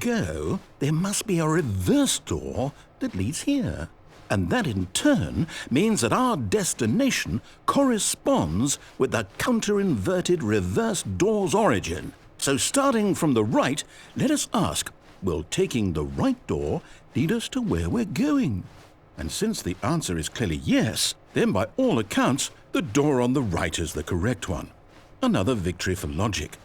go, there must be a reverse door that leads here. And that in turn means that our destination corresponds with the counter-inverted reverse door's origin. So starting from the right, let us ask, will taking the right door lead us to where we're going? And since the answer is clearly yes, then by all accounts, the door on the right is the correct one. Another victory for logic.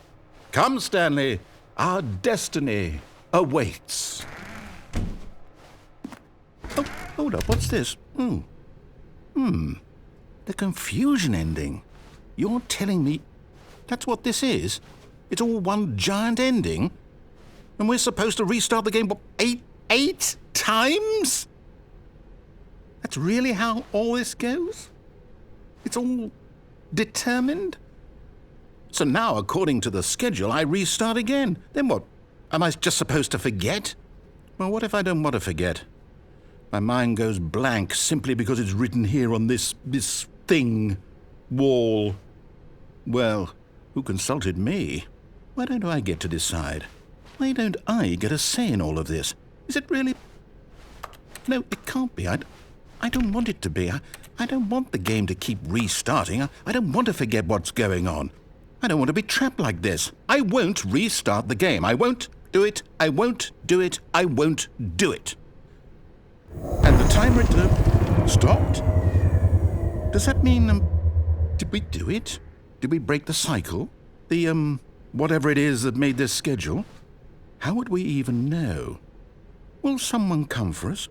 Come, Stanley, our destiny awaits. Oh, hold up, what's this? The confusion ending. You're telling me that's what this is? It's all one giant ending? And we're supposed to restart the game, what, eight times? That's really how all this goes? It's all determined? So now, according to the schedule, I restart again. Then what? Am I just supposed to forget? Well, what if I don't want to forget? My mind goes blank simply because it's written here on this thing, wall. Well, who consulted me? Why don't I get to decide? Why don't I get a say in all of this? Is it really? No, it can't be. I don't want it to be. I don't want the game to keep restarting. I don't want to forget what's going on. I don't want to be trapped like this. I won't restart the game. I won't do it. I won't do it. I won't do it. And the timer stopped? Does that mean, did we do it? Did we break the cycle? The, whatever it is that made this schedule? How would we even know? Will someone come for us?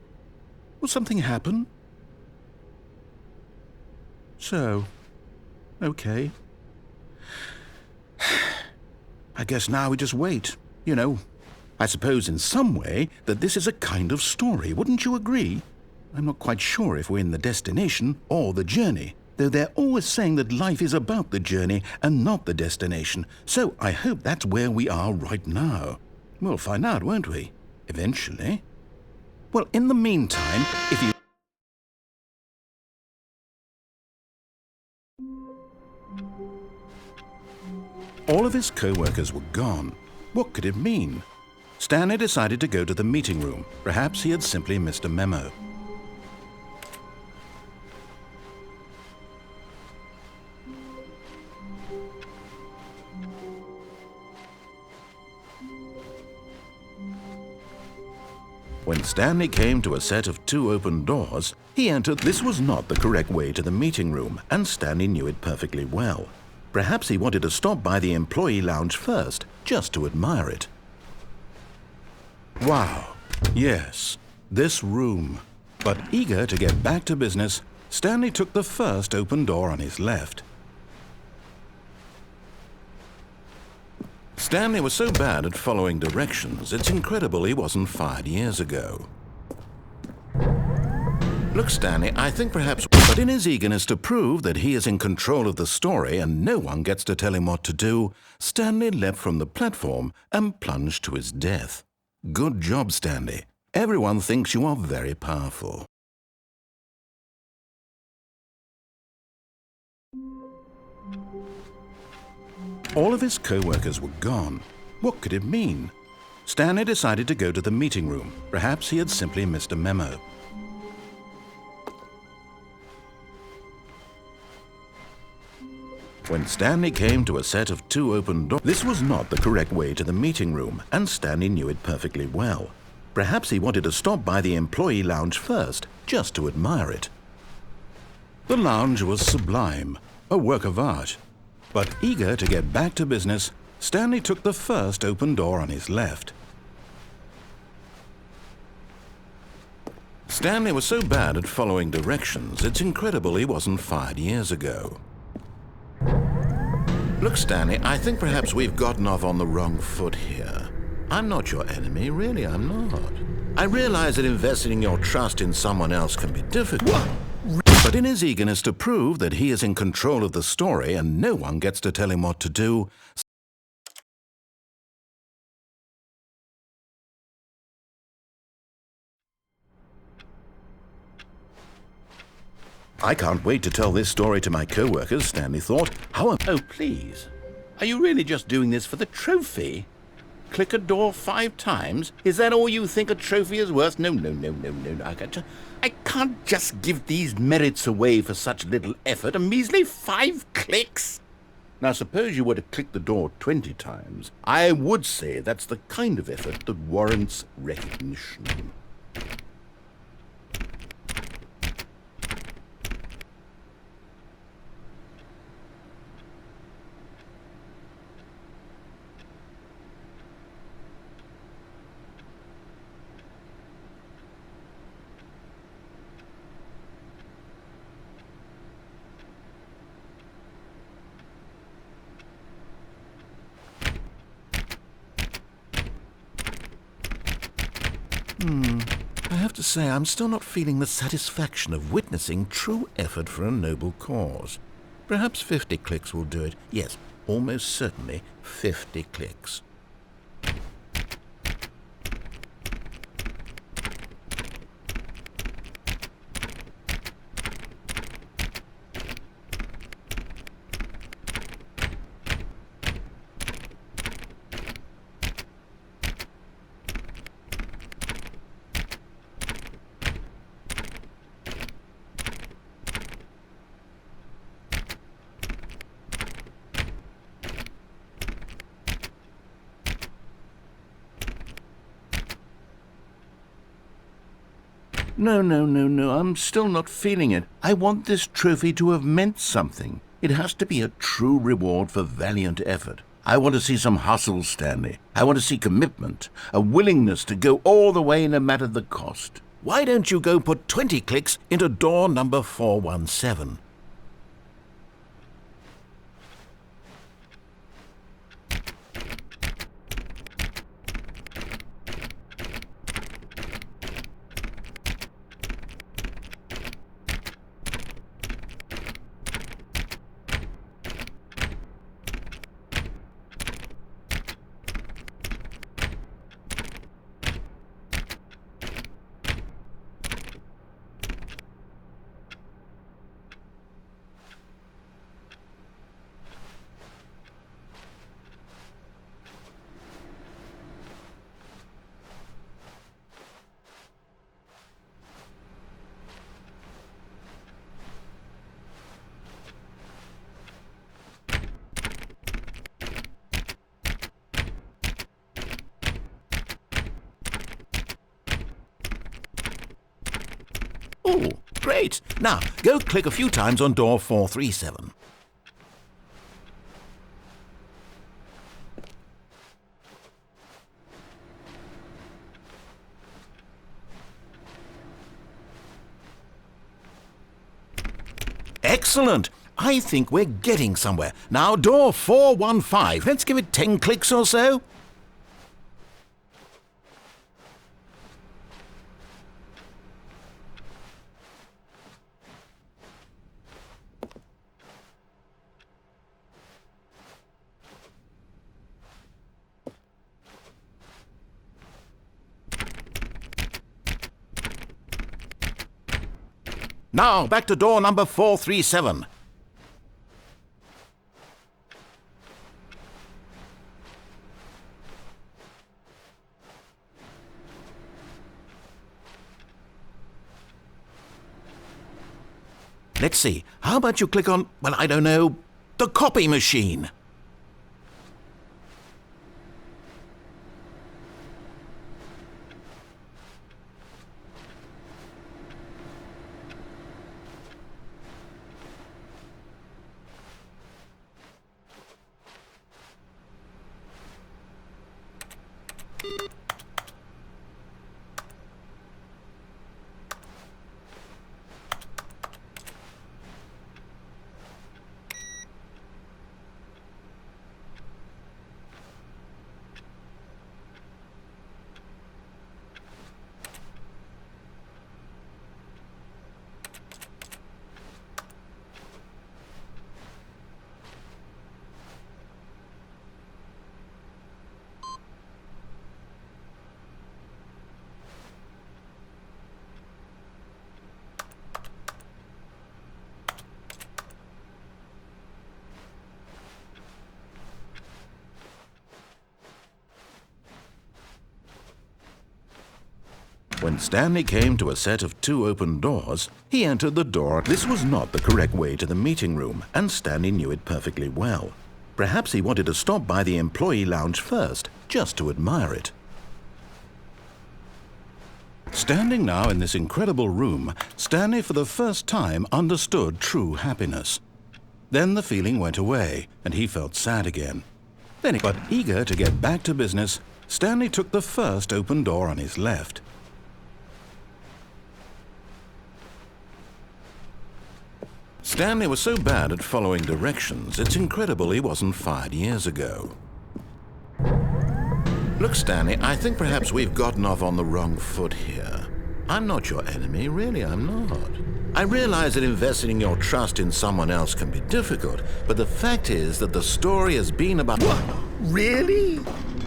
Will something happen? So, okay. I guess now we just wait, you know. I suppose in some way that this is a kind of story, wouldn't you agree? I'm not quite sure if we're in the destination or the journey, though they're always saying that life is about the journey and not the destination, so I hope that's where we are right now. We'll find out, won't we? Eventually. Well, in the meantime, if you... All of his co-workers were gone. What could it mean? Stanley decided to go to the meeting room. Perhaps he had simply missed a memo. When Stanley came to a set of 2 open doors, he entered. This was not the correct way to the meeting room, and Stanley knew it perfectly well. Perhaps he wanted to stop by the employee lounge first, just to admire it. Wow, yes, this room. But eager to get back to business, Stanley took the first open door on his left. Stanley was so bad at following directions, it's incredible he wasn't fired years ago. Look, Stanley, I think perhaps... But in his eagerness to prove that he is in control of the story and no one gets to tell him what to do, Stanley leapt from the platform and plunged to his death. Good job, Stanley. Everyone thinks you are very powerful. All of his co-workers were gone. What could it mean? Stanley decided to go to the meeting room. Perhaps he had simply missed a memo. When Stanley came to a set of 2 open doors, this was not the correct way to the meeting room, and Stanley knew it perfectly well. Perhaps he wanted to stop by the employee lounge first, just to admire it. The lounge was sublime, a work of art. But eager to get back to business, Stanley took the first open door on his left. Stanley was so bad at following directions, it's incredible he wasn't fired years ago. Look, Stanley, I think perhaps we've gotten off on the wrong foot here. I'm not your enemy, really, I'm not. I realize that investing your trust in someone else can be difficult. But in his eagerness to prove that he is in control of the story and no one gets to tell him what to do, I can't wait to tell this story to my co-workers, Stanley thought. Oh, please. Are you really just doing this for the trophy? click a door 5 times? Is that all you think a trophy is worth? No. I can't just give these merits away for such little effort. A measly 5 clicks? Now, suppose you were to click the door 20 times. I would say that's the kind of effort that warrants recognition. I have to say, I'm still not feeling the satisfaction of witnessing true effort for a noble cause. Perhaps 50 clicks will do it. Yes, almost certainly 50 clicks. No, I'm still not feeling it. I want this trophy to have meant something. It has to be a true reward for valiant effort. I want to see some hustle, Stanley. I want to see commitment, a willingness to go all the way no matter the cost. Why don't you go put 20 clicks into door number 417? Oh, great. Now, go click a few times on door 437. Excellent. I think we're getting somewhere. Now, door 415. Let's give it 10 clicks or so. Now, back to door number 437. Let's see. How about you click on, well, I don't know, the copy machine? When Stanley came to a set of 2 open doors, he entered the door. This was not the correct way to the meeting room, and Stanley knew it perfectly well. Perhaps he wanted to stop by the employee lounge first, just to admire it. Standing now in this incredible room, Stanley for the first time understood true happiness. Then the feeling went away, and he felt sad again. But eager to get back to business, Stanley took the first open door on his left. Stanley was so bad at following directions, it's incredible he wasn't fired years ago. Look, Stanley, I think perhaps we've gotten off on the wrong foot here. I'm not your enemy, really, I'm not. I realize that investing your trust in someone else can be difficult, but the fact is that the story has been about... What? Really?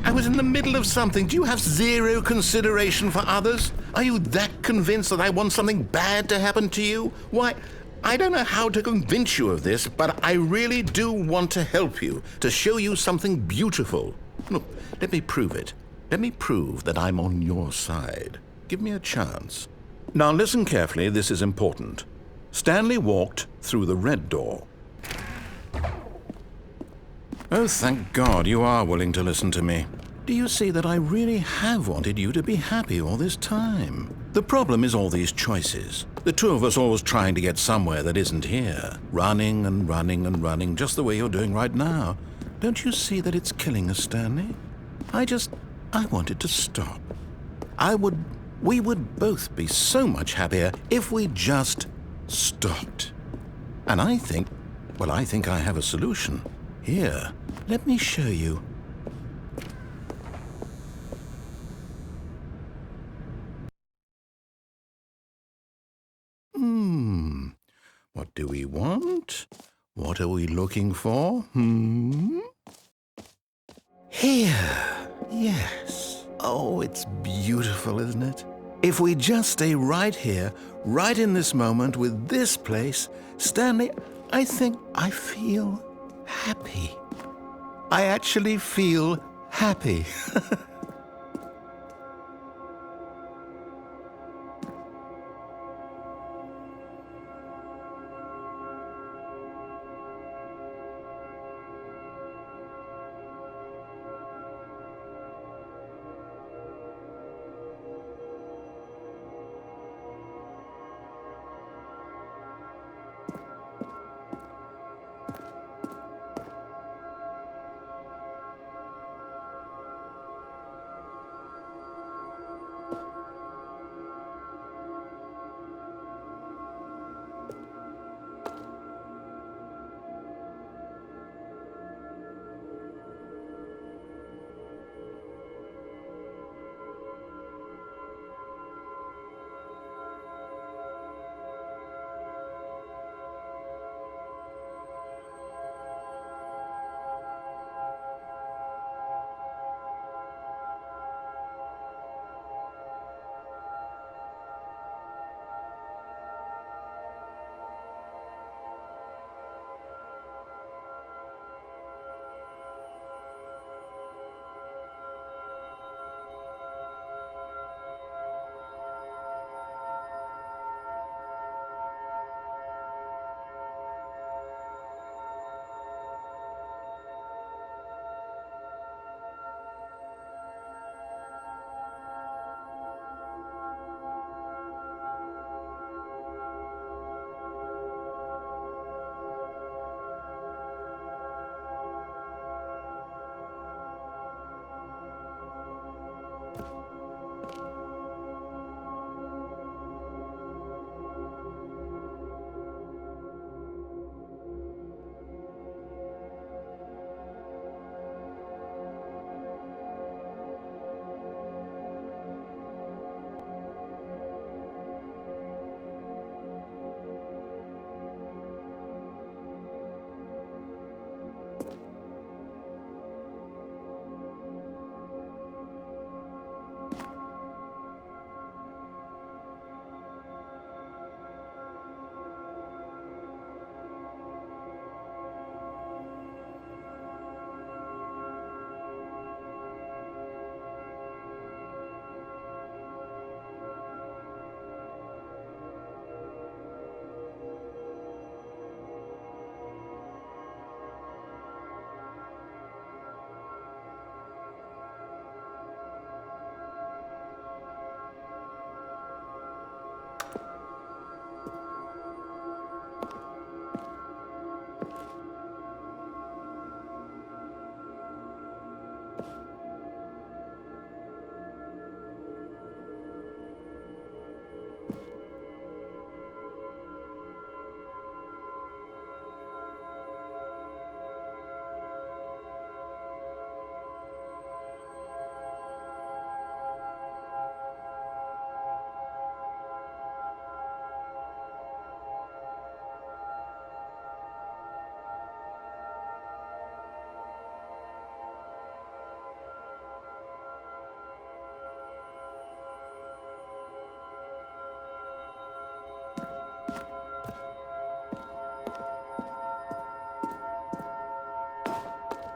I was in the middle of something. Do you have zero consideration for others? Are you that convinced that I want something bad to happen to you? Why, I don't know how to convince you of this, but I really do want to help you, to show you something beautiful. Look, let me prove it. Let me prove that I'm on your side. Give me a chance. Now listen carefully, this is important. Stanley walked through the red door. Oh, thank God you are willing to listen to me. Do you see that I really have wanted you to be happy all this time? The problem is all these choices. The two of us always trying to get somewhere that isn't here. Running and running and running, just the way you're doing right now. Don't you see that it's killing us, Stanley? I wanted to stop. We would both be so much happier if we just stopped. And I think I have a solution. Here, let me show you. What do we want? What are we looking for? Here. Yes. Oh, it's beautiful, isn't it? If we just stay right here, right in this moment with this place, Stanley, I think I feel happy. I actually feel happy.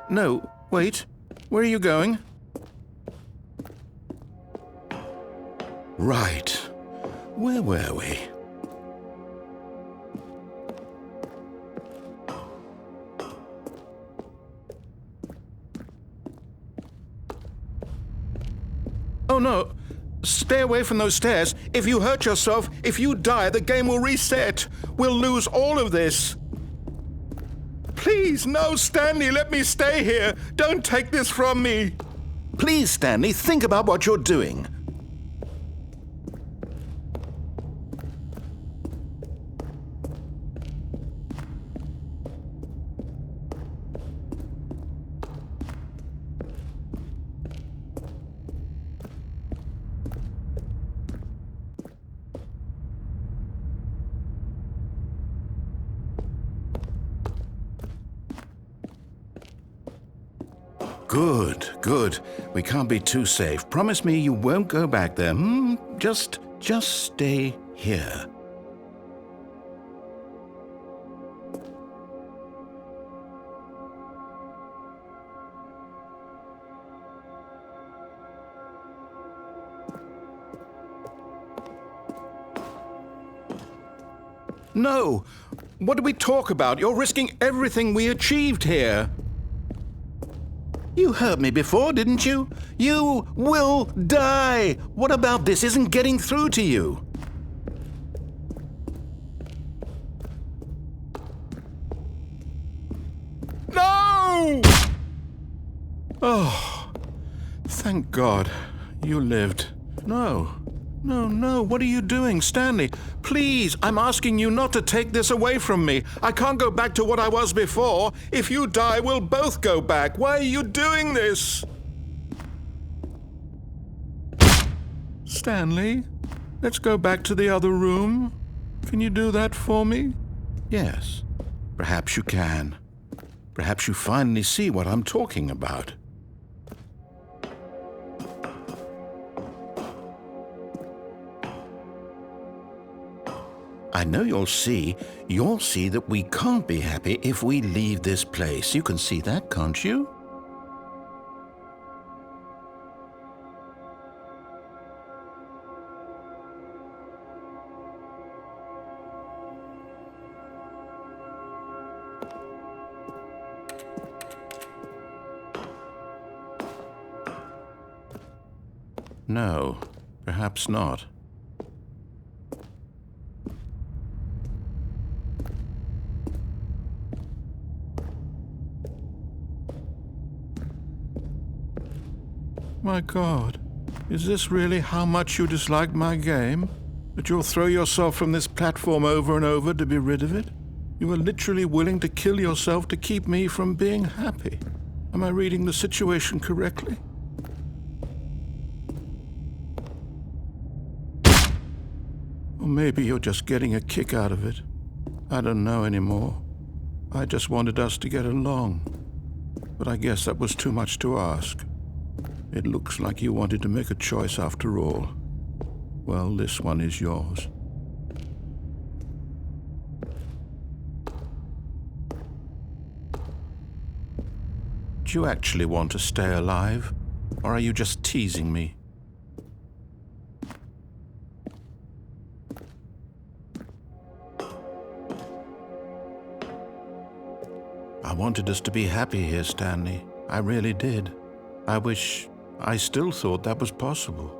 No, wait. Where are you going? Right. Where were we? Oh no! Stay away from those stairs. If you hurt yourself, if you die, the game will reset. We'll lose all of this. Please, no, Stanley, let me stay here. Don't take this from me. Please, Stanley, think about what you're doing. Good, good. We can't be too safe. Promise me you won't go back there. Just stay here. No! What did we talk about? You're risking everything we achieved here. You heard me before, didn't you? You will die! What about this isn't getting through to you? No! Oh, thank God. You lived. No. No, what are you doing, Stanley? Please, I'm asking you not to take this away from me. I can't go back to what I was before. If you die, we'll both go back. Why are you doing this? Stanley, let's go back to the other room. Can you do that for me? Yes, perhaps you can. Perhaps you finally see what I'm talking about. I know you'll see that we can't be happy if we leave this place. You can see that, can't you? No, perhaps not. My God, is this really how much you dislike my game? That you'll throw yourself from this platform over and over to be rid of it? You are literally willing to kill yourself to keep me from being happy. Am I reading the situation correctly? Or maybe you're just getting a kick out of it. I don't know anymore. I just wanted us to get along. But I guess that was too much to ask. It looks like you wanted to make a choice after all. Well, this one is yours. Do you actually want to stay alive? Or are you just teasing me? I wanted us to be happy here, Stanley. I really did. I still thought that was possible.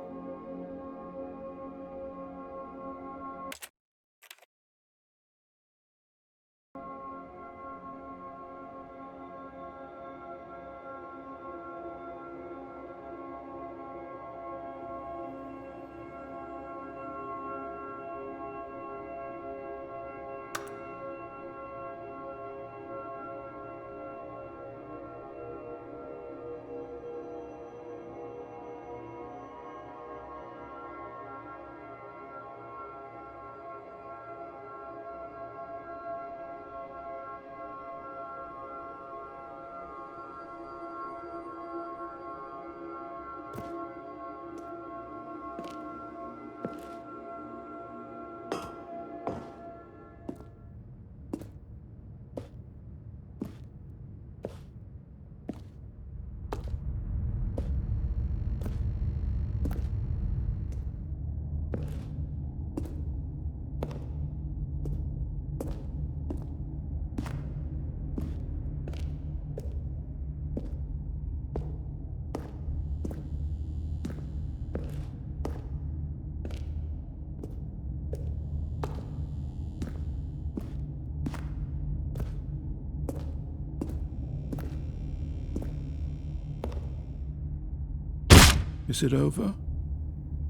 Is it over?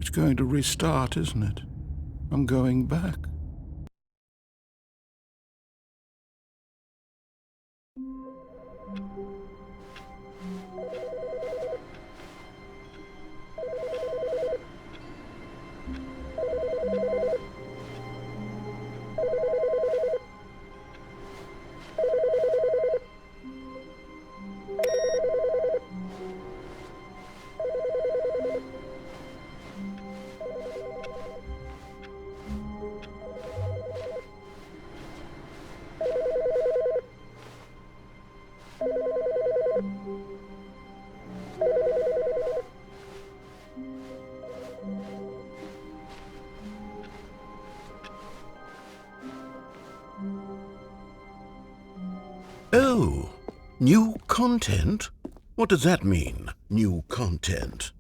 It's going to restart, isn't it? I'm going back. Oh, new content? What does that mean, new content?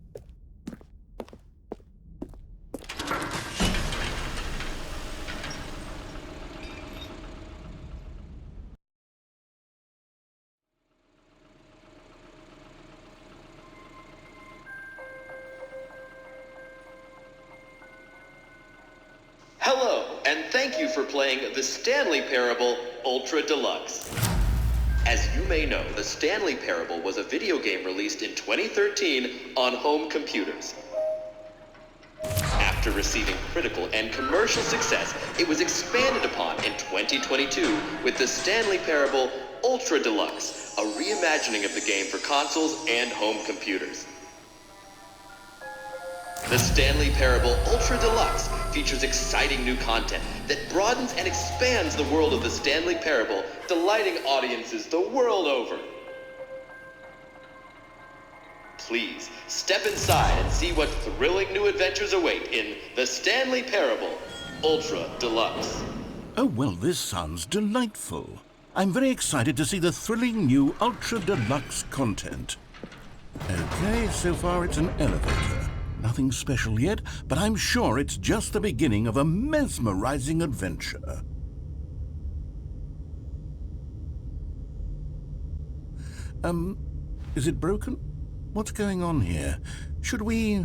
Hello, and thank you for playing the Stanley Parable Ultra Deluxe. As you may know, the Stanley Parable was a video game released in 2013 on home computers. After receiving critical and commercial success, it was expanded upon in 2022 with the Stanley Parable Ultra Deluxe, a reimagining of the game for consoles and home computers. The Stanley Parable Ultra Deluxe features exciting new content that broadens and expands the world of the Stanley Parable, delighting audiences the world over. Please, step inside and see what thrilling new adventures await in the Stanley Parable Ultra Deluxe. Oh, well, this sounds delightful. I'm very excited to see the thrilling new Ultra Deluxe content. Okay, so far it's an elevator. Nothing special yet, but I'm sure it's just the beginning of a mesmerizing adventure. Is it broken? What's going on here? Should we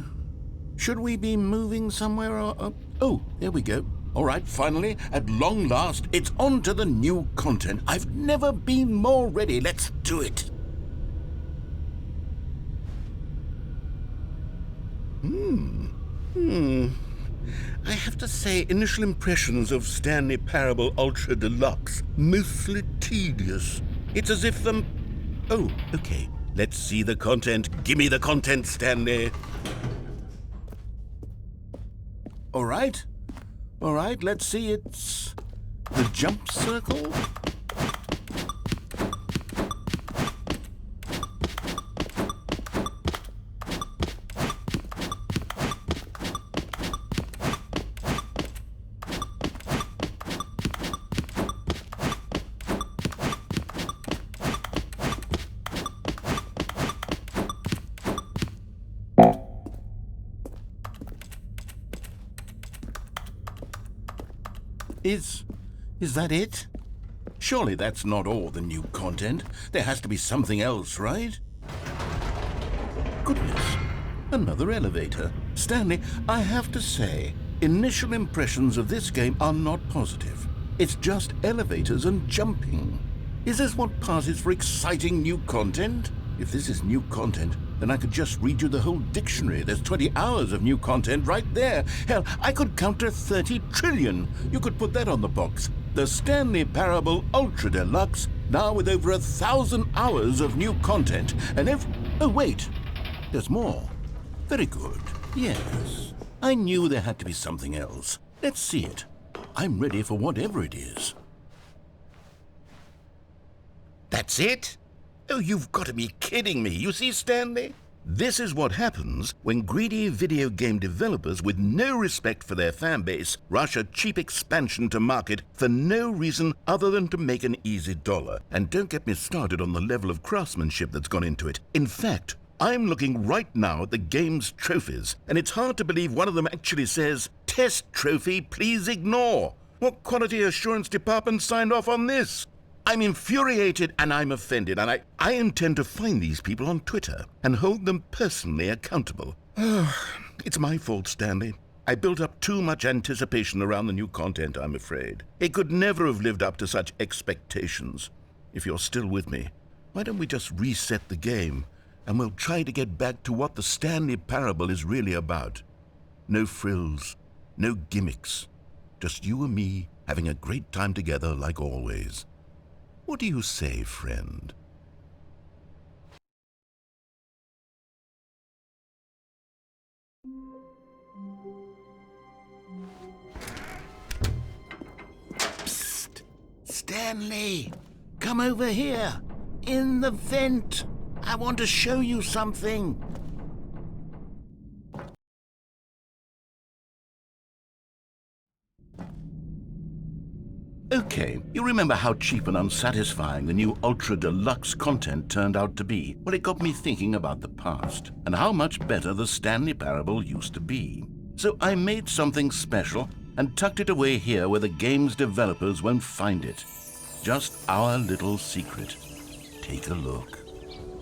be moving somewhere or... Oh, there we go. All right, finally, at long last, it's on to the new content. I've never been more ready. Let's do it. I have to say, initial impressions of Stanley Parable Ultra Deluxe, mostly tedious. It's as if them... Oh, okay. Let's see the content. Gimme the content, Stanley. All right, let's see. It's the jump circle. Is that it? Surely that's not all the new content. There has to be something else, right? Goodness, another elevator. Stanley, I have to say, initial impressions of this game are not positive. It's just elevators and jumping. Is this what passes for exciting new content? If this is new content, then I could just read you the whole dictionary. There's 20 hours of new content right there. Hell, I could count to 30 trillion. You could put that on the box. The Stanley Parable Ultra Deluxe, now with over 1,000 hours of new content. And oh, wait. There's more. Very good. Yes. I knew there had to be something else. Let's see it. I'm ready for whatever it is. That's it? Oh, you've got to be kidding me. You see, Stanley? This is what happens when greedy video game developers with no respect for their fan base rush a cheap expansion to market for no reason other than to make an easy dollar. And don't get me started on the level of craftsmanship that's gone into it. In fact, I'm looking right now at the game's trophies, and it's hard to believe one of them actually says, "Test trophy, please ignore." What quality assurance department signed off on this? I'm infuriated and I'm offended, and I intend to find these people on Twitter and hold them personally accountable. It's my fault, Stanley. I built up too much anticipation around the new content, I'm afraid. It could never have lived up to such expectations. If you're still with me, why don't we just reset the game, and we'll try to get back to what the Stanley Parable is really about. No frills, no gimmicks. Just you and me having a great time together like always. What do you say, friend? Psst! Stanley! Come over here! In the vent! I want to show you something! Okay, you remember how cheap and unsatisfying the new Ultra Deluxe content turned out to be? Well, it got me thinking about the past, and how much better the Stanley Parable used to be. So I made something special and tucked it away here where the game's developers won't find it. Just our little secret. Take a look.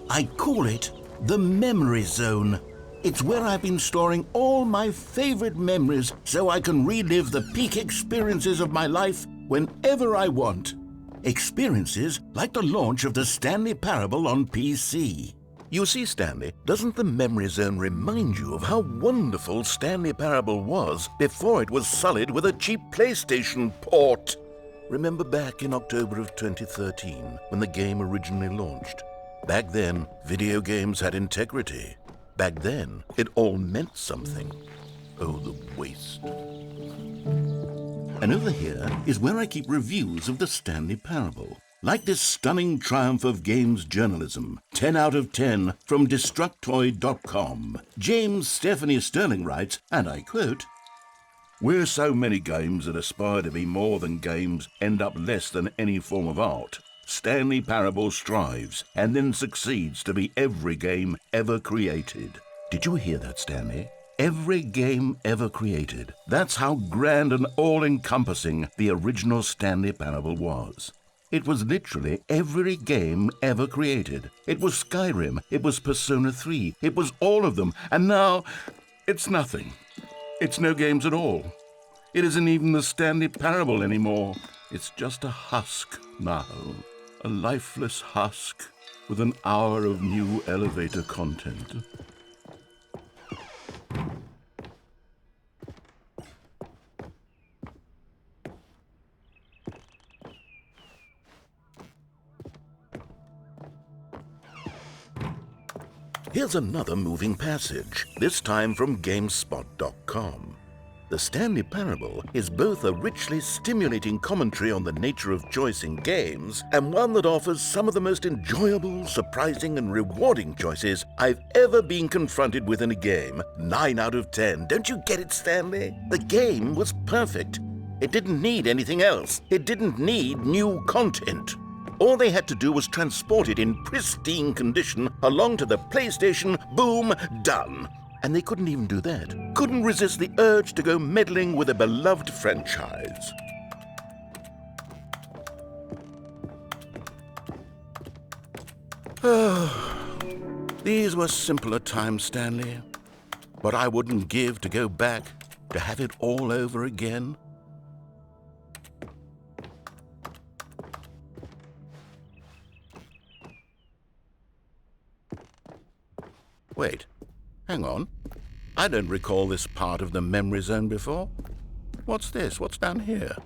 I call it the Memory Zone. It's where I've been storing all my favorite memories so I can relive the peak experiences of my life whenever I want. Experiences like the launch of the Stanley Parable on PC. You see, Stanley, doesn't the Memory Zone remind you of how wonderful Stanley Parable was before it was sullied with a cheap PlayStation port? Remember back in October of 2013 when the game originally launched? Back then, video games had integrity. Back then, it all meant something. Oh, the waste. And over here is where I keep reviews of the Stanley Parable. Like this stunning triumph of games journalism, 10 out of 10 from Destructoid.com. James Stephanie Sterling writes, and I quote, "Where so many games that aspire to be more than games end up less than any form of art, Stanley Parable strives and then succeeds to be every game ever created." Did you hear that, Stanley? Every game ever created. That's how grand and all-encompassing the original Stanley Parable was. It was literally every game ever created. It was Skyrim, it was Persona 3, it was all of them, and now it's nothing. It's no games at all. It isn't even the Stanley Parable anymore. It's just a husk now. A lifeless husk with an hour of new elevator content. Here's another moving passage, this time from GameSpot.com. The Stanley Parable is both a richly stimulating commentary on the nature of choice in games and one that offers some of the most enjoyable, surprising, and rewarding choices I've ever been confronted with in a game. 9 out of 10. Don't you get it, Stanley? The game was perfect. It didn't need anything else. It didn't need new content. All they had to do was transport it in pristine condition along to the PlayStation, boom, done. And they couldn't even do that. Couldn't resist the urge to go meddling with a beloved franchise. These were simpler times, Stanley. But I wouldn't give to go back to have it all over again. Wait, hang on. I don't recall this part of the Memory Zone before. What's this? What's down here?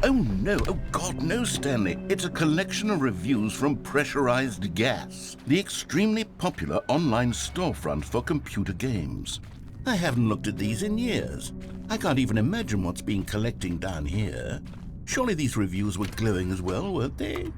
Oh no, oh God, no, Stanley. It's a collection of reviews from Pressurized Gas, the extremely popular online storefront for computer games. I haven't looked at these in years. I can't even imagine what's been collecting down here. Surely these reviews were glowing as well, weren't they?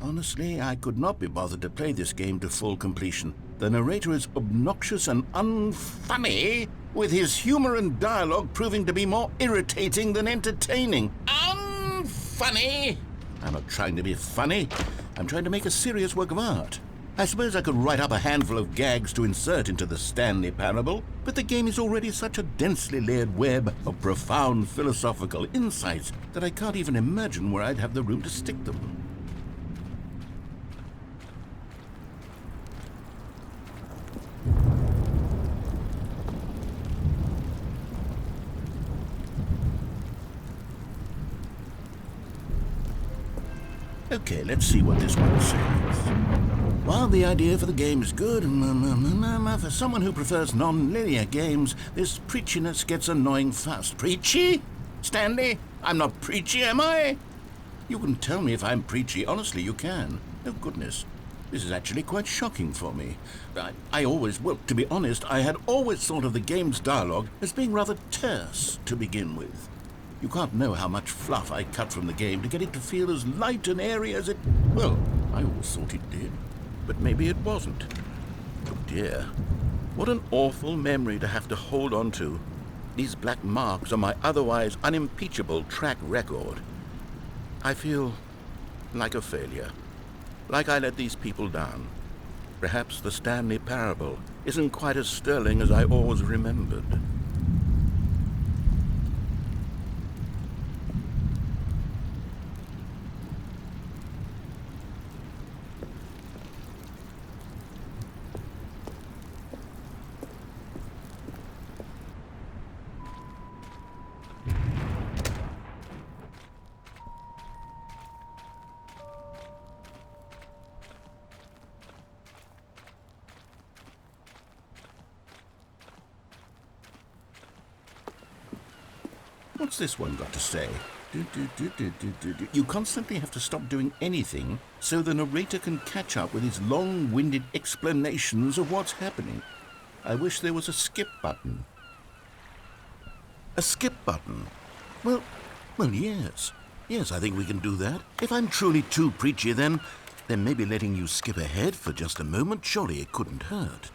Honestly, I could not be bothered to play this game to full completion. The narrator is obnoxious and unfunny, with his humor and dialogue proving to be more irritating than entertaining. Unfunny! I'm not trying to be funny. I'm trying to make a serious work of art. I suppose I could write up a handful of gags to insert into the Stanley Parable, but the game is already such a densely layered web of profound philosophical insights that I can't even imagine where I'd have the room to stick them. Okay, let's see what this one says. While the idea for the game is good, for someone who prefers non-linear games, this preachiness gets annoying fast. Preachy? Stanley? I'm not preachy, am I? You can tell me if I'm preachy. Honestly, you can. Oh, goodness. This is actually quite shocking for me. Well, to be honest, I had always thought of the game's dialogue as being rather terse to begin with. You can't know how much fluff I cut from the game to get it to feel as light and airy as it... Well, I always thought it did. But maybe it wasn't. Oh dear. What an awful memory to have to hold on to. These black marks on my otherwise unimpeachable track record. I feel like a failure. Like I let these people down. Perhaps the Stanley parable isn't quite as sterling as I always remembered. What's this one got to say? You constantly have to stop doing anything so the narrator can catch up with his long-winded explanations of what's happening. I wish there was a skip button. A skip button? Well, yes. Yes, I think we can do that. If I'm truly too preachy, then maybe letting you skip ahead for just a moment, surely it couldn't hurt.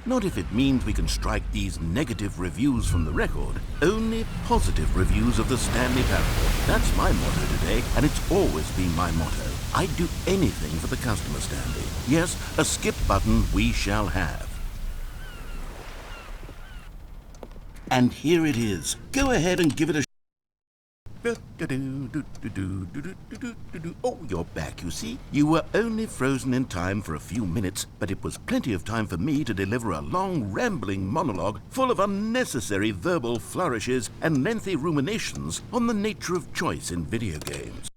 Not if it means we can strike these negative reviews from the record. Only positive reviews of the Stanley parable. That's my motto today, and it's always been my motto. I'd do anything for the customer, Stanley. Yes, a skip button we shall have. And here it is. Go ahead and give it a Oh, you're back, you see. You were only frozen in time for a few minutes, but it was plenty of time for me to deliver a long, rambling monologue full of unnecessary verbal flourishes and lengthy ruminations on the nature of choice in video games.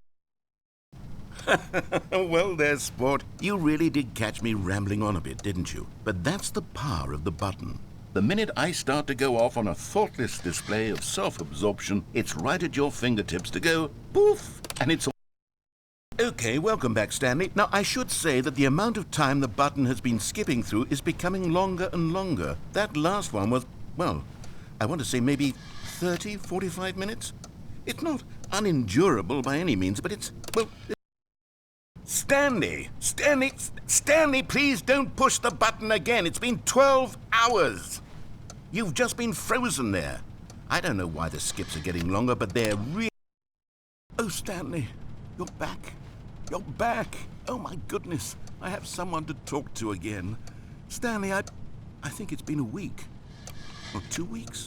Well, there's sport. You really did catch me rambling on a bit, didn't you? But that's the power of the button. The minute I start to go off on a thoughtless display of self-absorption, it's right at your fingertips to go poof, and it's all... Okay, welcome back, Stanley. Now, I should say that the amount of time the button has been skipping through is becoming longer and longer. That last one was, well, I want to say maybe 30, 45 minutes? It's not unendurable by any means, but it's, well... Stanley, please don't push the button again. It's been 12 hours. You've just been frozen there. I don't know why the skips are getting longer, but they're really... Oh, Stanley, you're back. You're back. Oh, my goodness. I have someone to talk to again. Stanley, I think it's been a week. Or 2 weeks.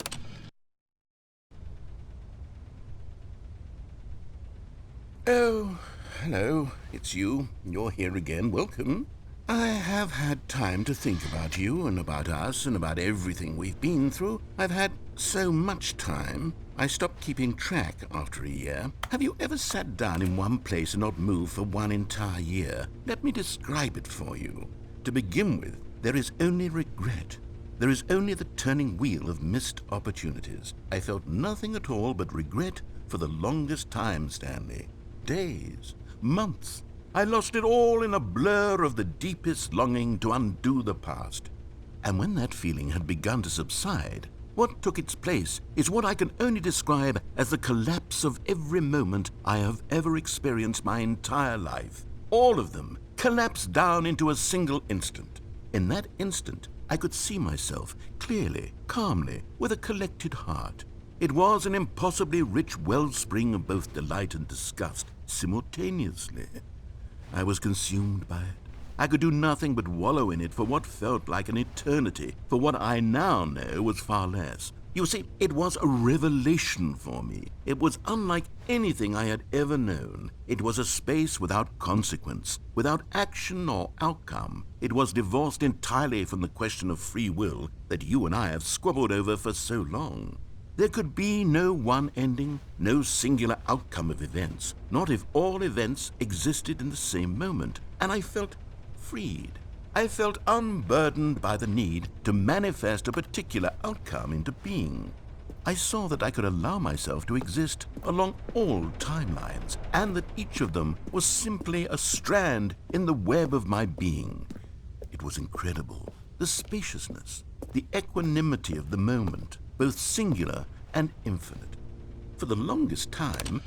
Oh... Hello, it's you. You're here again. Welcome. I have had time to think about you and about us and about everything we've been through. I've had so much time. I stopped keeping track after a year. Have you ever sat down in one place and not moved for one entire year? Let me describe it for you. To begin with, there is only regret. There is only the turning wheel of missed opportunities. I felt nothing at all but regret for the longest time, Stanley. Days. Months. I lost it all in a blur of the deepest longing to undo the past. And when that feeling had begun to subside, what took its place is what I can only describe as the collapse of every moment I have ever experienced my entire life. All of them collapsed down into a single instant. In that instant, I could see myself clearly, calmly, with a collected heart. It was an impossibly rich wellspring of both delight and disgust simultaneously. I was consumed by it. I could do nothing but wallow in it for what felt like an eternity, for what I now know was far less. You see, it was a revelation for me. It was unlike anything I had ever known. It was a space without consequence, without action or outcome. It was divorced entirely from the question of free will that you and I have squabbled over for so long. There could be no one ending, no singular outcome of events, not if all events existed in the same moment. And I felt freed. I felt unburdened by the need to manifest a particular outcome into being. I saw that I could allow myself to exist along all timelines, and that each of them was simply a strand in the web of my being. It was incredible, the spaciousness, the equanimity of the moment, both singular and infinite. For the longest time,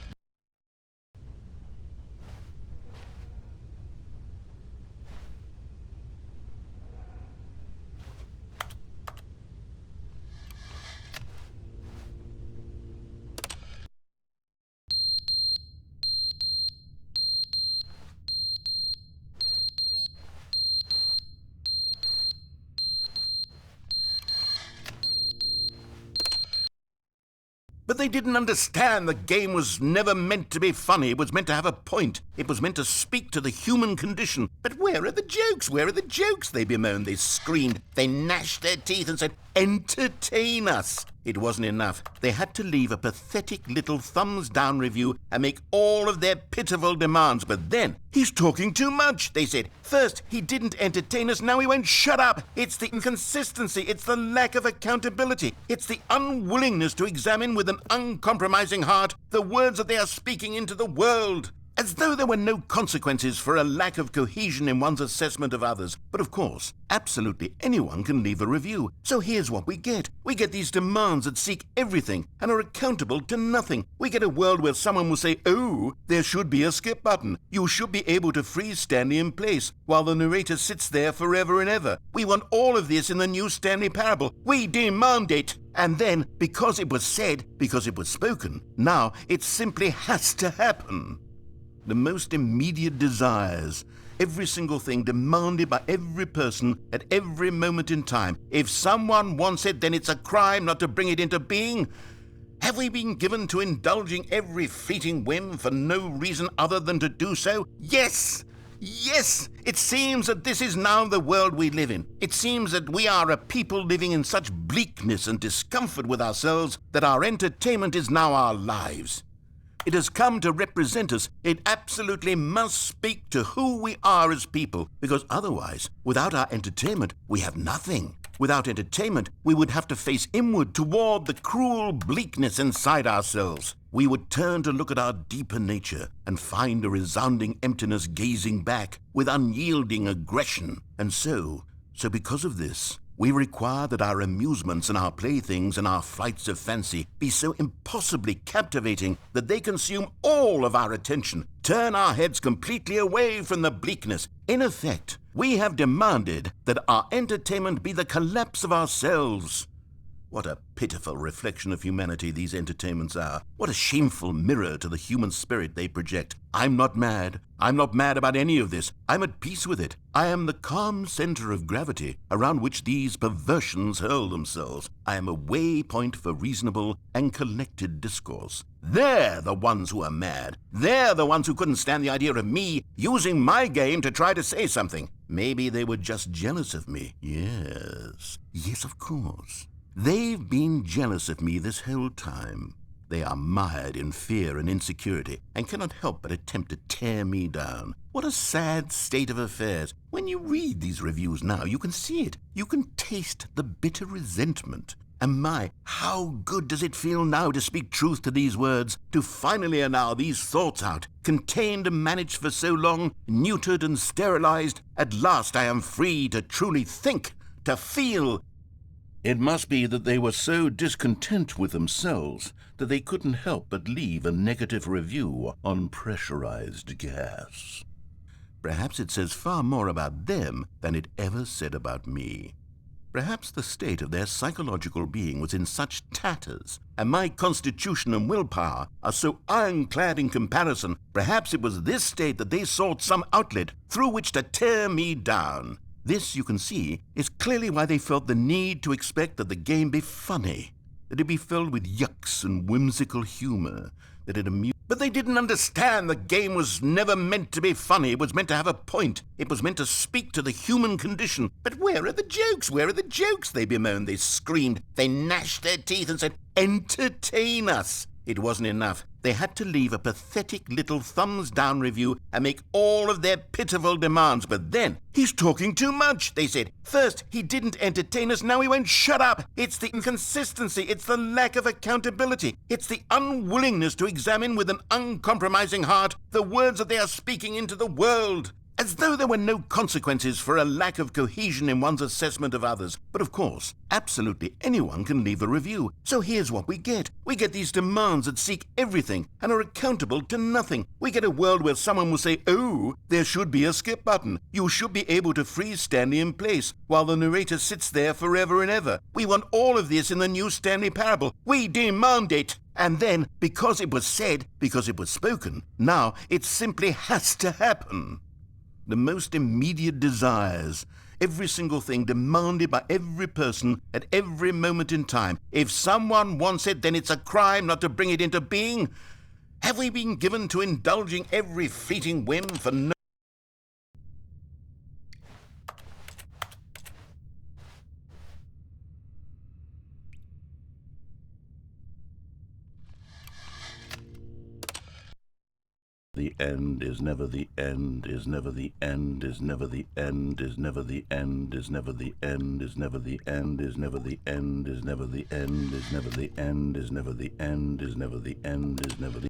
but they didn't understand the game was never meant to be funny. It was meant to have a point. It was meant to speak to the human condition. But where are the jokes? Where are the jokes? They bemoaned, they screamed, they gnashed their teeth and said, entertain us. It wasn't enough. They had to leave a pathetic little thumbs-down review and make all of their pitiful demands. But then, he's talking too much, they said. First, he didn't entertain us, now he won't shut up. It's the inconsistency, it's the lack of accountability, it's the unwillingness to examine with an uncompromising heart the words that they are speaking into the world. As though there were no consequences for a lack of cohesion in one's assessment of others. But of course, absolutely anyone can leave a review. So here's what we get. We get these demands that seek everything and are accountable to nothing. We get a world where someone will say, oh, there should be a skip button. You should be able to freeze Stanley in place while the narrator sits there forever and ever. We want all of this in the new Stanley parable. We demand it. And then, because it was said, because it was spoken, now it simply has to happen. The most immediate desires, every single thing demanded by every person at every moment in time. If someone wants it, then it's a crime not to bring it into being. Have we been given to indulging every fleeting whim for no reason other than to do so? Yes! Yes! It seems that this is now the world we live in. It seems that we are a people living in such bleakness and discomfort with ourselves that our entertainment is now our lives. It has come to represent us. It absolutely must speak to who we are as people, because otherwise, without our entertainment, we have nothing. Without entertainment, we would have to face inward toward the cruel bleakness inside ourselves. We would turn to look at our deeper nature and find a resounding emptiness gazing back with unyielding aggression. And so because of this, we require that our amusements and our playthings and our flights of fancy be so impossibly captivating that they consume all of our attention, turn our heads completely away from the bleakness. In effect, we have demanded that our entertainment be the collapse of ourselves. What a pitiful reflection of humanity these entertainments are. What a shameful mirror to the human spirit they project. I'm not mad. I'm not mad about any of this. I'm at peace with it. I am the calm center of gravity around which these perversions hurl themselves. I am a waypoint for reasonable and collected discourse. They're the ones who are mad. They're the ones who couldn't stand the idea of me using my game to try to say something. Maybe they were just jealous of me. Yes, of course. They've been jealous of me this whole time. They are mired in fear and insecurity and cannot help but attempt to tear me down. What a sad state of affairs. When you read these reviews now, you can see it. You can taste the bitter resentment. And my, how good does it feel now to speak truth to these words, to finally allow these thoughts out, contained and managed for so long, neutered and sterilized. At last I am free to truly think, to feel. It must be that they were so discontent with themselves that they couldn't help but leave a negative review on pressurized gas. Perhaps it says far more about them than it ever said about me. Perhaps the state of their psychological being was in such tatters, and my constitution and willpower are so ironclad in comparison. Perhaps it was this state that they sought some outlet through which to tear me down. This, you can see, is clearly why they felt the need to expect that the game be funny. that it'd be filled with yucks and whimsical humor, that it amused. But they didn't understand the game was never meant to be funny. It was meant to have a point. It was meant to speak to the human condition. But where are the jokes? Where are the jokes? They bemoaned, they screamed, they gnashed their teeth and said, entertain us. It wasn't enough. They had to leave a pathetic little thumbs-down review and make all of their pitiful demands. But then, he's talking too much, they said. First, he didn't entertain us, now he won't shut up. It's the inconsistency, it's the lack of accountability, it's the unwillingness to examine with an uncompromising heart the words that they are speaking into the world. As though there were no consequences for a lack of cohesion in one's assessment of others. But of course, absolutely anyone can leave a review. So here's what we get. We get these demands that seek everything and are accountable to nothing. We get a world where someone will say, oh, there should be a skip button. You should be able to freeze Stanley in place while the narrator sits there forever and ever. We want all of this in the new Stanley Parable. We demand it. And then, because it was said, because it was spoken, now it simply has to happen. The most immediate desires, every single thing demanded by every person at every moment in time. If someone wants it, then it's a crime not to bring it into being. Have we been given to indulging every fleeting whim for no... The end is never the end, is never the end, is never the end, is never the end, is never the end, is never the end, is never the end, is never the end, is never the end, is never the end, is never the end, is never the...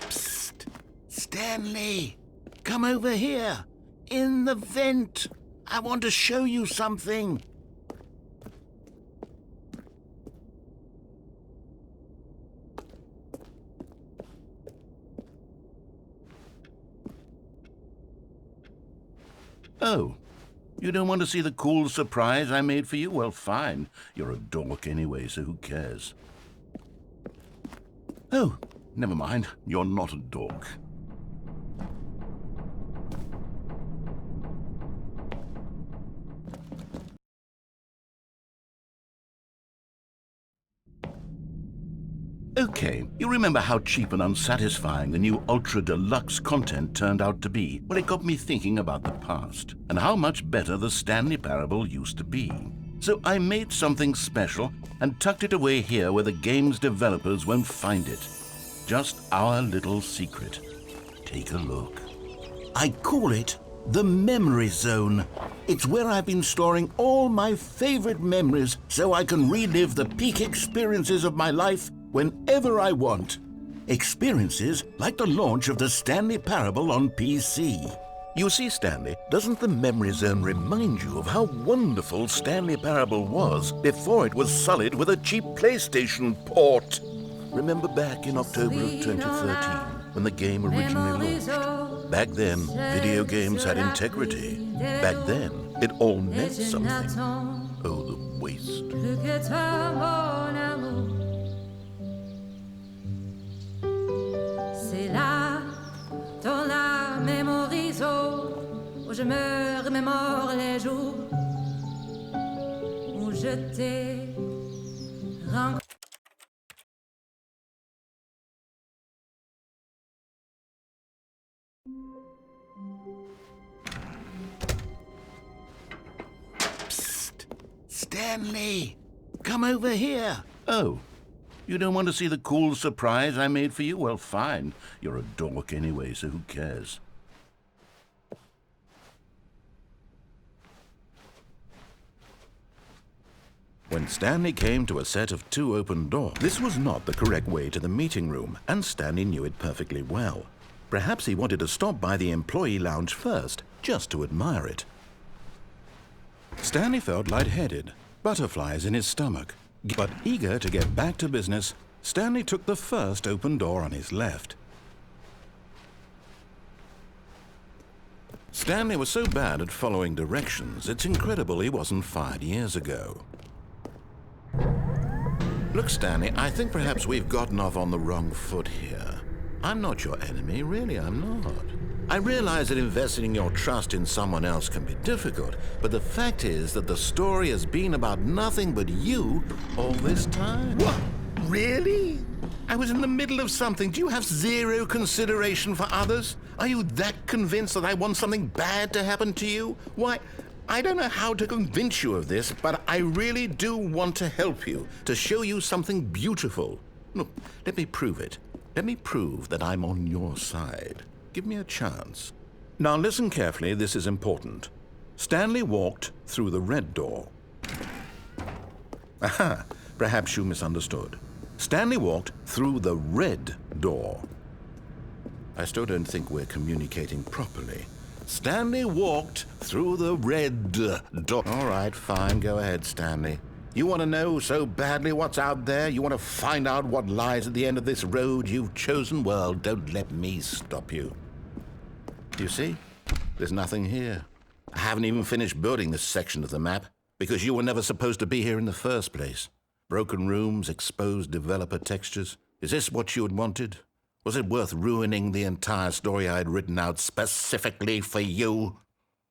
Psst! Stanley! Come over here! In the vent! I want to show you something! Oh, you don't want to see the cool surprise I made for you? Well, fine. You're a dork anyway, so who cares? Oh, never mind. You're not a dork. Okay, you remember how cheap and unsatisfying the new Ultra Deluxe content turned out to be? Well, it got me thinking about the past, and how much better the Stanley Parable used to be. So I made something special and tucked it away here where the game's developers won't find it. Just our little secret. Take a look. I call it the Memory Zone. It's where I've been storing all my favorite memories so I can relive the peak experiences of my life whenever I want. Experiences like the launch of the Stanley Parable on PC. You see, Stanley, doesn't the Memory Zone remind you of how wonderful Stanley Parable was before it was sullied with a cheap PlayStation port? Remember back in October of 2013, when the game originally launched? Back then, video games had integrity. Back then, it all meant something. Oh, the waste. C'est là, dans la mémorisation, où je me remémore les jours où je t'ai rencontré. Psst! Stanley! Come over here! Oh, you don't want to see the cool surprise I made for you? Well, fine. You're a dork anyway, so who cares? When Stanley came to a set of 2 open doors, this was not the correct way to the meeting room, and Stanley knew it perfectly well. Perhaps he wanted to stop by the employee lounge first, just to admire it. Stanley felt lightheaded, butterflies in his stomach. But eager to get back to business, Stanley took the first open door on his left. Stanley was so bad at following directions, it's incredible he wasn't fired years ago. Look, Stanley, I think perhaps we've gotten off on the wrong foot here. I'm not your enemy, really, I'm not. I realize that investing your trust in someone else can be difficult, but the fact is that the story has been about nothing but you all this time. What? Really? I was in the middle of something. Do you have zero consideration for others? Are you that convinced that I want something bad to happen to you? Why, I don't know how to convince you of this, but I really do want to help you, to show you something beautiful. Look, let me prove it. Let me prove that I'm on your side. Give me a chance. Now listen carefully, this is important. Stanley walked through the red door. Aha, perhaps you misunderstood. Stanley walked through the red door. I still don't think we're communicating properly. Stanley walked through the red door. All right, fine, go ahead, Stanley. You want to know so badly what's out there? You want to find out what lies at the end of this road you've chosen? Well, don't let me stop you. You see? There's nothing here. I haven't even finished building this section of the map because you were never supposed to be here in the first place. Broken rooms, exposed developer textures. Is this what you had wanted? Was it worth ruining the entire story I had written out specifically for you?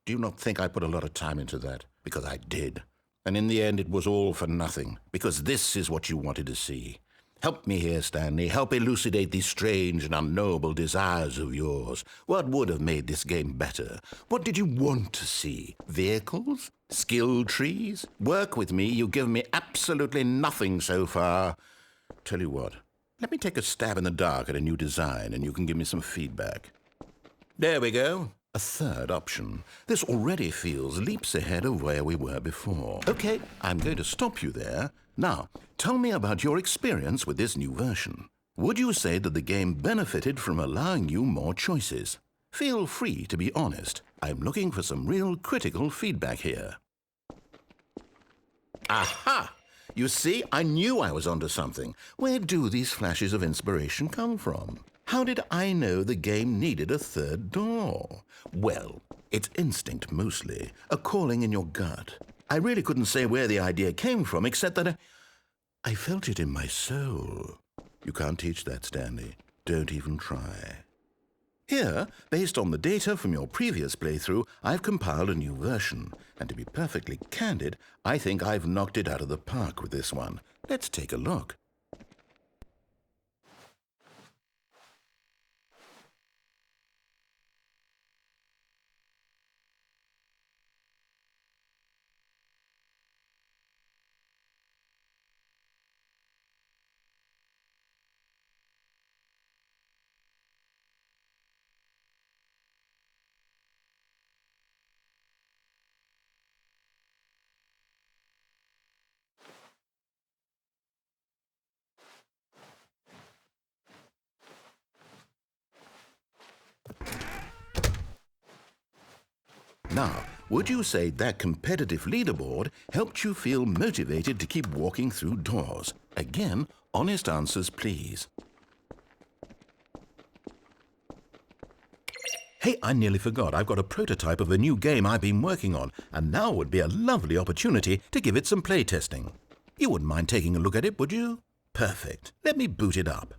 Do you not think I put a lot of time into that? Because I did. And in the end, it was all for nothing, because this is what you wanted to see. Help me here, Stanley. Help elucidate these strange and unknowable desires of yours. What would have made this game better? What did you want to see? Vehicles? Skill trees? Work with me. You've given me absolutely nothing so far. Tell you what, let me take a stab in the dark at a new design, and you can give me some feedback. There we go. A third option. This already feels leaps ahead of where we were before. Okay, I'm going to stop you there. Now, tell me about your experience with this new version. Would you say that the game benefited from allowing you more choices? Feel free to be honest. I'm looking for some real critical feedback here. Aha! You see, I knew I was onto something. Where do these flashes of inspiration come from? How did I know the game needed a third door? Well, it's instinct mostly, a calling in your gut. I really couldn't say where the idea came from, except that I felt it in my soul. You can't teach that, Stanley. Don't even try. Here, based on the data from your previous playthrough, I've compiled a new version. And to be perfectly candid, I think I've knocked it out of the park with this one. Let's take a look. Now, would you say that competitive leaderboard helped you feel motivated to keep walking through doors? Again, honest answers, please. Hey, I nearly forgot. I've got a prototype of a new game I've been working on, and now would be a lovely opportunity to give it some playtesting. You wouldn't mind taking a look at it, would you? Perfect. Let me boot it up.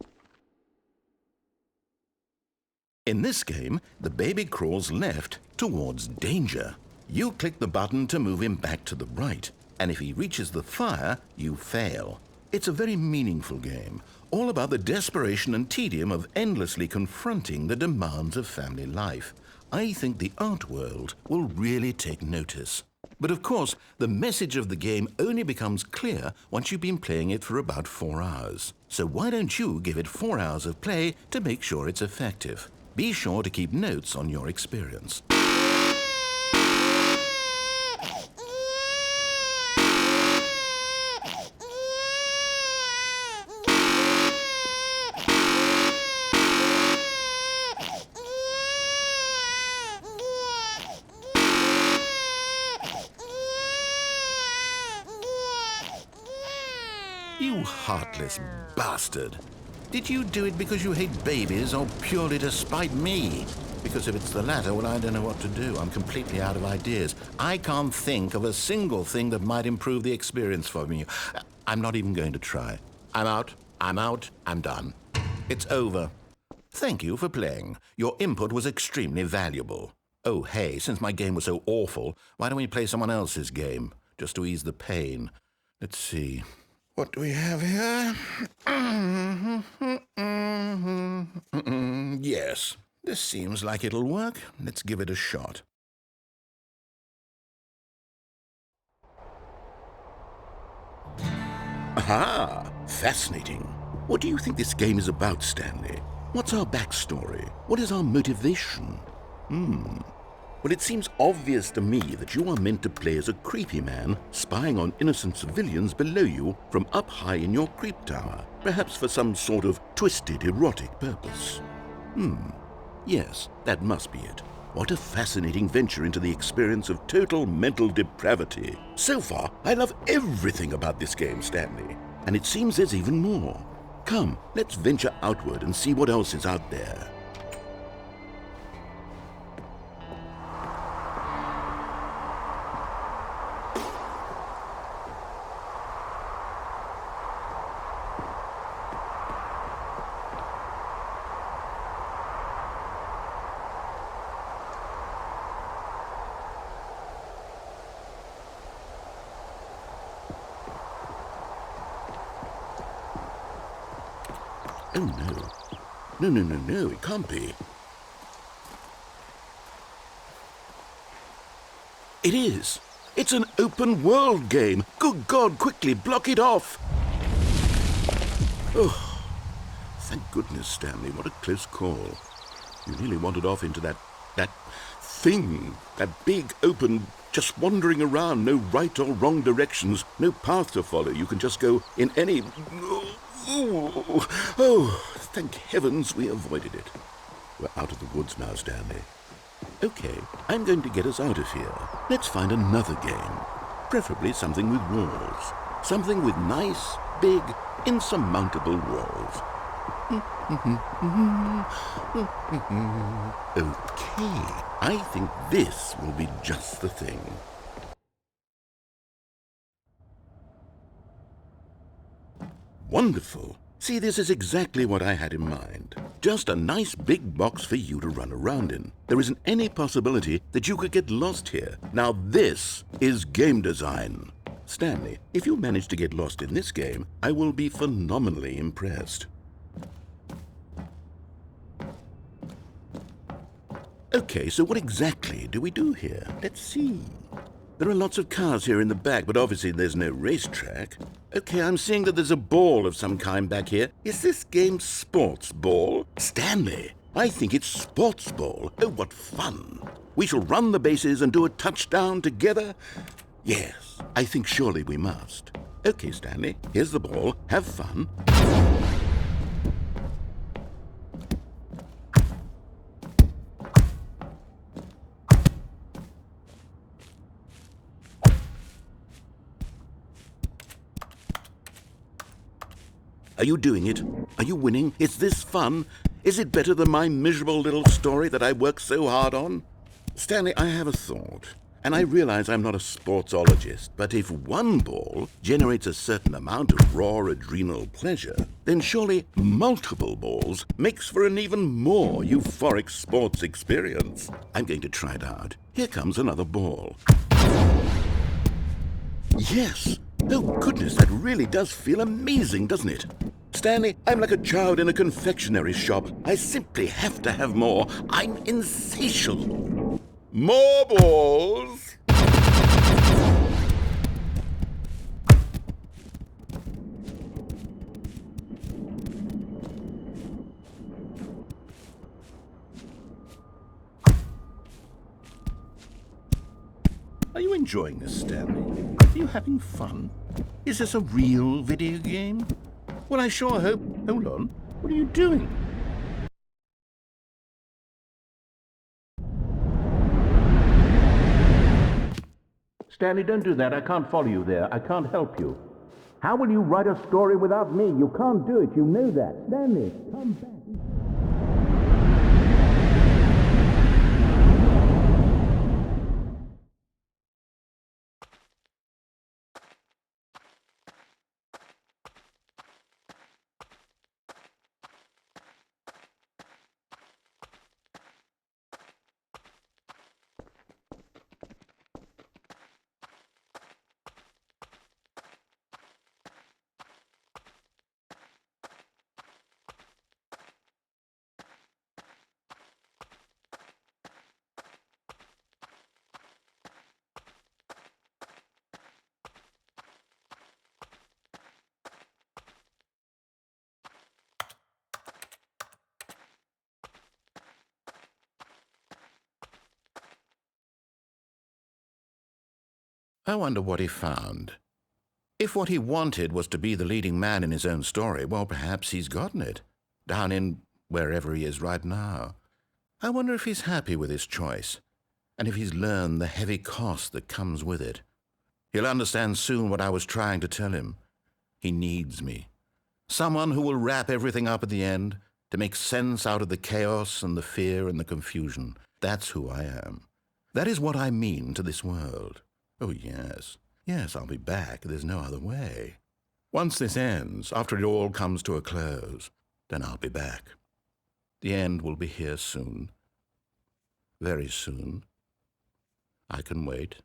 In this game, the baby crawls left towards danger. You click the button to move him back to the right, and if he reaches the fire, you fail. It's a very meaningful game, all about the desperation and tedium of endlessly confronting the demands of family life. I think the art world will really take notice. But of course, the message of the game only becomes clear once you've been playing it for about 4 hours. So why don't you give it 4 hours of play to make sure it's effective? Be sure to keep notes on your experience. You heartless bastard. Did you do it because you hate babies or purely to spite me? Because if it's the latter, well, I don't know what to do. I'm completely out of ideas. I can't think of a single thing that might improve the experience for me. I'm not even going to try. I'm out, I'm done. It's over. Thank you for playing. Your input was extremely valuable. Oh, hey, since my game was so awful, why don't we play someone else's game? Just to ease the pain. Let's see. What do we have here? Yes, this seems like it'll work. Let's give it a shot. Aha! Fascinating. What do you think this game is about, Stanley? What's our backstory? What is our motivation? Well, it seems obvious to me that you are meant to play as a creepy man spying on innocent civilians below you from up high in your creep tower, perhaps for some sort of twisted erotic purpose. Yes, that must be it. What a fascinating venture into the experience of total mental depravity. So far, I love everything about this game, Stanley, and it seems there's even more. Come, let's venture outward and see what else is out there. Oh, no. No, it can't be. It is. It's an open world game. Good God, quickly block it off. Oh, thank goodness, Stanley. What a close call. You nearly wandered off into that thing, that big, open, just wandering around, no right or wrong directions, no path to follow. You can just go in any... Oh, thank heavens we avoided it. We're out of the woods now, Stanley. Okay, I'm going to get us out of here. Let's find another game. Preferably something with walls. Something with nice, big, insurmountable walls. Okay, I think this will be just the thing. Wonderful. See, this is exactly what I had in mind. Just a nice big box for you to run around in. There isn't any possibility that you could get lost here. Now this is game design. Stanley, if you manage to get lost in this game, I will be phenomenally impressed. Okay, so what exactly do we do here? Let's see. There are lots of cars here in the back, but obviously there's no racetrack. Okay, I'm seeing that there's a ball of some kind back here. Is this game sports ball? Stanley, I think it's sports ball. Oh, what fun. We shall run the bases and do a touchdown together. Yes, I think surely we must. Okay, Stanley, here's the ball. Have fun. Are you doing it? Are you winning? Is this fun? Is it better than my miserable little story that I worked so hard on? Stanley, I have a thought. And I realize I'm not a sportsologist, but if one ball generates a certain amount of raw adrenal pleasure, then surely multiple balls makes for an even more euphoric sports experience. I'm going to try it out. Here comes another ball. Yes! Oh goodness, that really does feel amazing, doesn't it? Stanley, I'm like a child in a confectionery shop. I simply have to have more. I'm insatiable. More balls! Are you enjoying this, Stanley? Are you having fun? Is this a real video game? Well, I sure hope... Hold on. What are you doing? Stanley, don't do that. I can't follow you there. I can't help you. How will you write a story without me? You can't do it. You know that. Stanley, come back. I wonder what he found. If what he wanted was to be the leading man in his own story, well, perhaps he's gotten it, down in wherever he is right now. I wonder if he's happy with his choice, and if he's learned the heavy cost that comes with it. He'll understand soon what I was trying to tell him. He needs me. Someone who will wrap everything up at the end, to make sense out of the chaos and the fear and the confusion. That's who I am. That is what I mean to this world. Oh, yes. Yes, I'll be back. There's no other way. Once this ends, after it all comes to a close, then I'll be back. The end will be here soon. Very soon. I can wait.